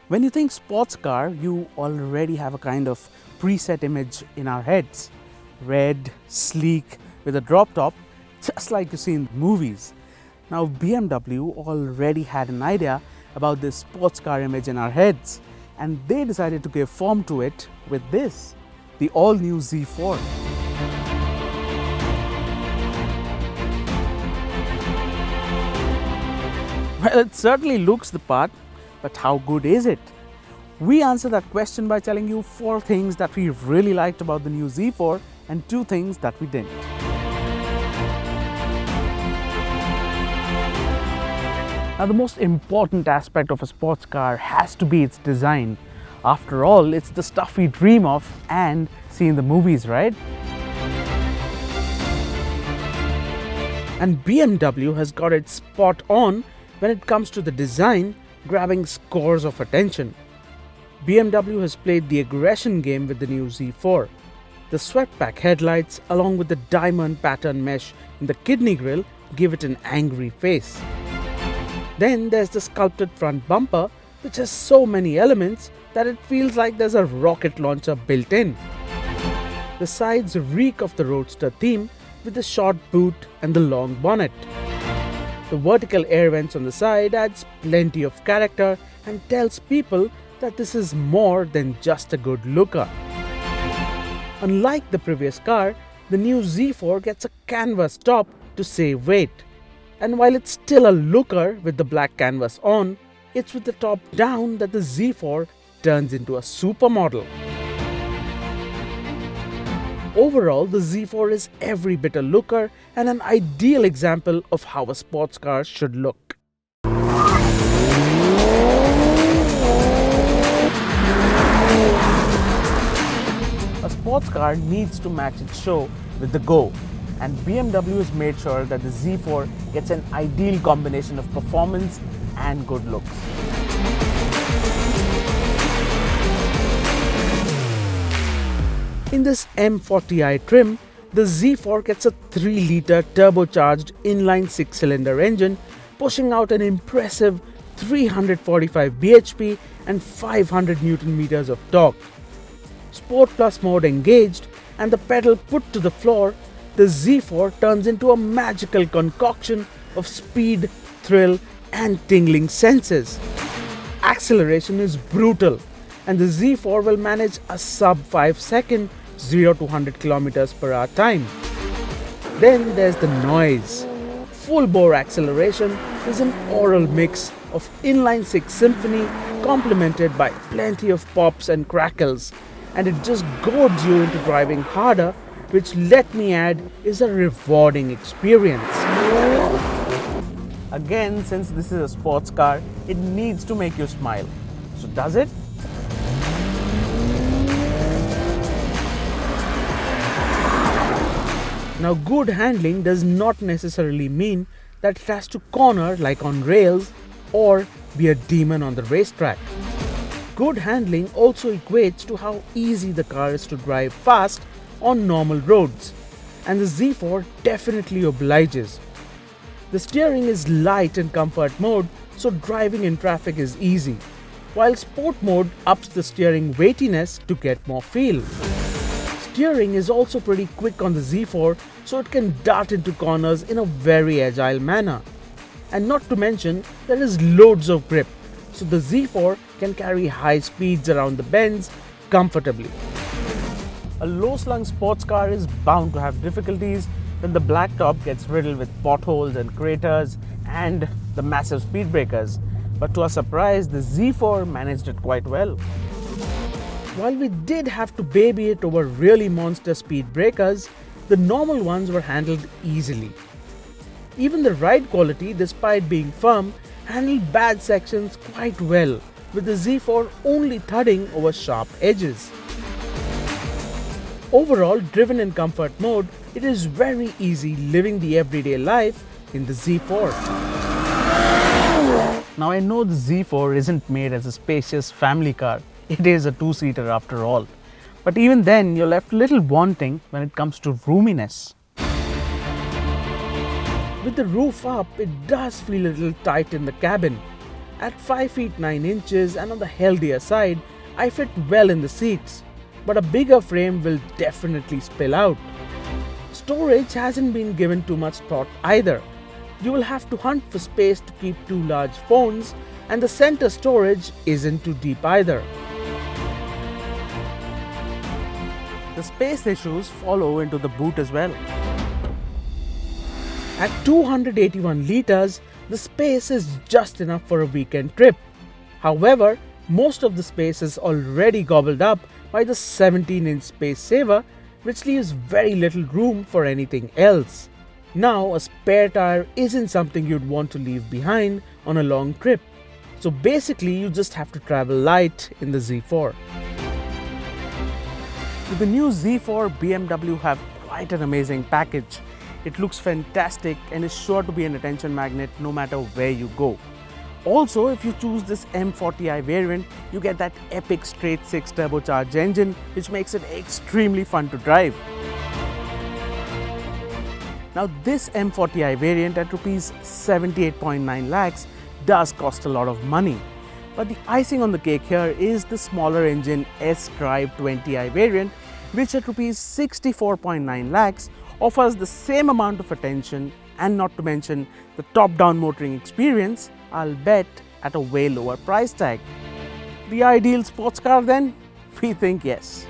When you think sports car, you already have a kind of preset image in our heads. Red, sleek, with a drop top, just like you see in movies. Now BMW already had an idea about this sports car image in our heads, and they decided to give form to it with this, the all-new Z4. Well, it certainly looks the part, but how good is it? We answer that question by telling you 4 things that we really liked about the new Z4 and 2 things that we didn't. Now, the most important aspect of a sports car has to be its design. After all, it's the stuff we dream of and see in the movies, right? And BMW has got it spot on when it comes to the design, grabbing scores of attention. BMW has played the aggression game with the new Z4. The swept-back headlights along with the diamond pattern mesh in the kidney grille give it an angry face. Then there's the sculpted front bumper, which has so many elements that it feels like there's a rocket launcher built in. The sides reek of the Roadster theme with the short boot and the long bonnet. The vertical air vents on the side adds plenty of character and tells people that this is more than just a good looker. Unlike the previous car, the new Z4 gets a canvas top to save weight. And while it's still a looker with the black canvas on, it's with the top down that the Z4 turns into a supermodel. Overall, the Z4 is every bit a looker and an ideal example of how a sports car should look. A sports car needs to match its show with the go, and BMW has made sure that the Z4 gets an ideal combination of performance and good looks. In this M40i trim, the Z4 gets a 3-litre turbocharged inline 6-cylinder engine, pushing out an impressive 345 bhp and 500 Nm of torque. Sport Plus mode engaged and the pedal put to the floor, the Z4 turns into a magical concoction of speed, thrill and tingling senses. Acceleration is brutal, and the Z4 will manage a sub 5-second 0 to 100 km per hour time. Then there's the noise. Full bore acceleration is an aural mix of inline 6 symphony complemented by plenty of pops and crackles, and it just goads you into driving harder, which, let me add, is a rewarding experience. Again, since this is a sports car, it needs to make you smile. So does it? Now, good handling does not necessarily mean that it has to corner like on rails or be a demon on the racetrack. Good handling also equates to how easy the car is to drive fast on normal roads, and the Z4 definitely obliges. The steering is light in comfort mode, so driving in traffic is easy, while sport mode ups the steering weightiness to get more feel. Steering is also pretty quick on the Z4, so it can dart into corners in a very agile manner. And not to mention, there is loads of grip, so the Z4 can carry high speeds around the bends comfortably. A low-slung sports car is bound to have difficulties when the black top gets riddled with potholes and craters and the massive speed breakers. But to our surprise, the Z4 managed it quite well. While we did have to baby it over really monster speed breakers, the normal ones were handled easily. Even the ride quality, despite being firm, handled bad sections quite well, with the Z4 only thudding over sharp edges. Overall, driven in comfort mode, it is very easy living the everyday life in the Z4. Now, I know the Z4 isn't made as a spacious family car. It is a 2-seater after all. But even then, you're left a little wanting when it comes to roominess. With the roof up, it does feel a little tight in the cabin. At 5 feet 9 inches and on the healthier side, I fit well in the seats, but a bigger frame will definitely spill out. Storage hasn't been given too much thought either. You will have to hunt for space to keep two large phones, and the center storage isn't too deep either. The space issues follow into the boot as well. At 281 liters, the space is just enough for a weekend trip. However, most of the space is already gobbled up by the 17-inch space saver, which leaves very little room for anything else. Now, a spare tire isn't something you'd want to leave behind on a long trip. So basically, you just have to travel light in the Z4. With the new Z4, BMW have quite an amazing package. It looks fantastic and is sure to be an attention magnet no matter where you go. Also, if you choose this M40i variant, you get that epic straight-six turbocharged engine, which makes it extremely fun to drive. Now, this M40i variant at Rs 78.9 lakhs does cost a lot of money. But the icing on the cake here is the smaller engine S-Drive 20i variant, which at Rs 64.9 lakhs offers the same amount of attention and not to mention the top-down motoring experience, I'll bet at a way lower price tag. The ideal sports car then? We think yes.